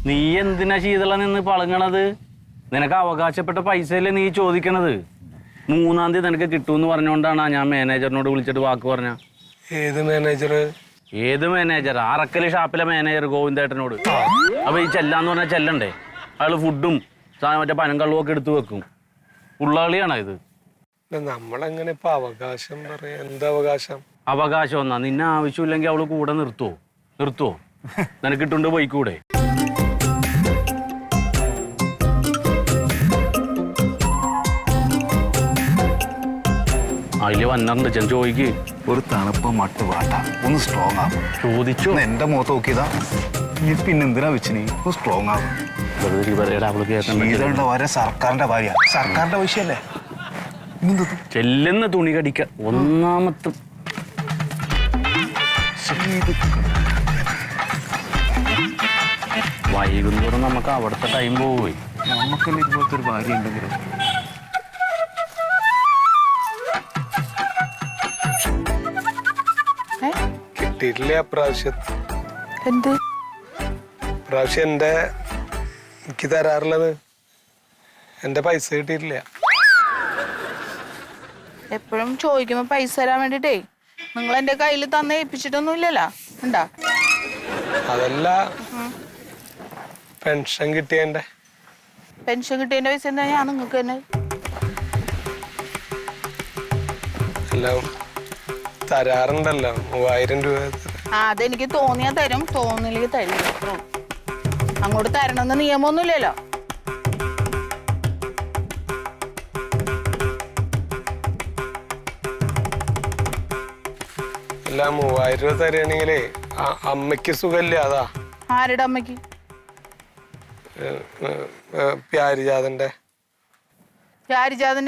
നീ എന്തിനാ ശീതള നിന്ന് പളങ്ങണത്? നിനക്ക് അവകാശപ്പെട്ട പൈസയല്ലേ നീ ചോദിക്കണത്? 3-ാം തീയതി നിനക്ക് കിട്ടുമെന്ന് പറഞ്ഞുകൊണ്ടാണ് ഞാൻ മാനേജറിനോട് വിളിച്ചിട്ട് വാക്ക് പറഞ്ഞ. ഏത് മാനേജർ? ഏത് മാനേജർ? അറക്കല് ഷാപ്പിലെ മാനേജർ ഗോവിന്ദേട്ടനോട്. അപ്പൊ ഈ ചെല്ലാന്ന് പറഞ്ഞാൽ ചെല്ലണ്ടേ? അയാള് ഫുഡും മറ്റേ പനങ്കള്ളവും ഒക്കെ എടുത്തു വെക്കും. ഉള്ളാളിയാണോ ഇത്? നമ്മളെങ്ങനെ ഇപ്പൊ അവകാശം പറയാ? എന്താ അവകാശം? അവകാശം ഒന്നാ. നിന്നെ ആവശ്യമില്ലെങ്കിൽ അവള് കൂടെ നിർത്തുവോ? നിനക്ക് ഇട്ടുകൊണ്ട് പോയിക്കൂടെ? അതില് വന്നിട്ടുണ്ട്. ചെന്ന് ചോദിക്ക്. ഒരു തണുപ്പ് മട്ട് വാട്ട ഒന്ന് സ്ട്രോങ് ആകും. ചോദിച്ചു. എന്റെ മുഖത്ത് നോക്കിയതാ. നീ പിന്നെ എന്തിനാ വെച്ചിനി? ഒന്ന് സ്ട്രോങ് ആകും. ശീതളുടെ വരെ സർക്കാരിന്റെ ഭാര്യ. സർക്കാരിന്റെ വിഷയല്ലേ? ചെല്ലുന്ന തുണി കടിക്ക. ഒന്നാമത്തെ വൈകുന്നേരം നമുക്ക് അവിടുത്തെ ടൈം പോയി. നമുക്കെല്ലാം ഇതുപോലത്തെ ഒരു ഭാര്യ ഉണ്ടെങ്കിലും കിട്ടിയിട്ടില്ല പ്രാവശ്യം. എന്ത് പ്രാവശ്യം എനിക്ക് തരാറുള്ളത് എന്റെ പൈസ കിട്ടിയിട്ടില്ല. എപ്പോഴും ചോദിക്കുമ്പോ പൈസ തരാൻ വേണ്ടിട്ടേ നിങ്ങൾ എന്റെ കയ്യിൽ തന്നെ ഏൽപ്പിച്ചിട്ടൊന്നും ഇല്ലല്ലോ. ഉണ്ടാ അതല്ല, പെൻഷൻ കിട്ടിയതിന്റെ പൈസ എന്താ ഞാൻ നിങ്ങൾക്ക് തന്നെ എല്ലാം തരാറുണ്ടല്ലോ. 3000 രൂപ. അതെനിക്ക് തോന്നിയാ തരും, തോന്നില്ലെങ്കിൽ തരും. അങ്ങോട്ട് തരണമെന്ന് നിയമമൊന്നുമില്ലല്ലോ. അല്ല, 3000 രൂപ തരുകയാണെങ്കിലേ അമ്മയ്ക്ക് സുഖമില്ല. അതാ. ആരുടെ അമ്മയ്ക്ക്? പ്യാരിജാതന്റെ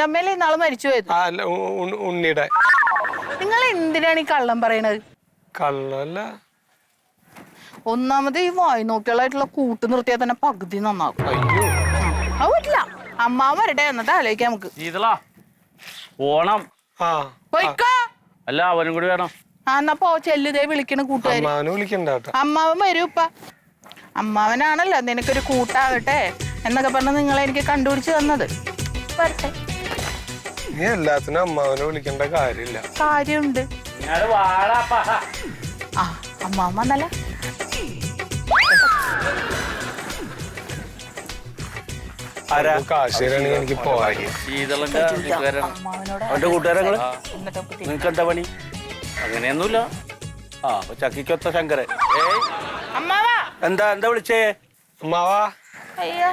അമ്മയല്ലേ ഇന്നാള് മരിച്ചു പോയത്? അല്ല, ഉണ്ണിയുടെ. നിങ്ങൾ എന്തിനാണ് ഈ കള്ളം പറയണത്? കള്ളല്ല. ഒന്നാമത് ഈ വായി നോക്കിയാളായിട്ടുള്ള കൂട്ട് നിർത്തിയാൽ തന്നെ പകുതി നന്നാകും. അയ്യോ, അത് പറ്റില്ല. അമ്മാവൻ വരട്ടെ, എന്നിട്ട് ആലോചിക്കാം നമുക്ക്. പോണം. പോയിക്കോ. അല്ല, അവനും കൂടി വേണം. എന്നാ പോ. ചെല്ലുതേ വിളിക്കണ കൂട്ടുകാരി. അമ്മാവനെ വിളിക്കണ്ട കേട്ടോ. അമ്മാവൻ വരൂ. ഇപ്പ അമ്മാവനാണല്ലോ നിനക്കൊരു കൂട്ടാകട്ടെ എന്നൊക്കെ പറഞ്ഞ് നിങ്ങളെ എനിക്ക് കണ്ടുപിടിച്ച് തന്നത്. വരട്ടെ. നീ എല്ലാത്തിനും അമ്മാവനെ വിളിക്കേണ്ട കാര്യമില്ല. കാര്യമുണ്ട്. അമ്മാവൻ വന്നല്ല. കാശിരാണെങ്കിൽ എനിക്ക് പോകാൻ. അവന്റെ കൂട്ടുകാരങ്ങള് നിങ്ങക്ക് എന്താ പണി? അങ്ങനെയൊന്നുമില്ല. ചക്കിക്കൊത്ത ശങ്കരൻ. അമ്മാവാ. എന്താ വിളിച്ചേ? അമ്മാവാ. അയ്യോ.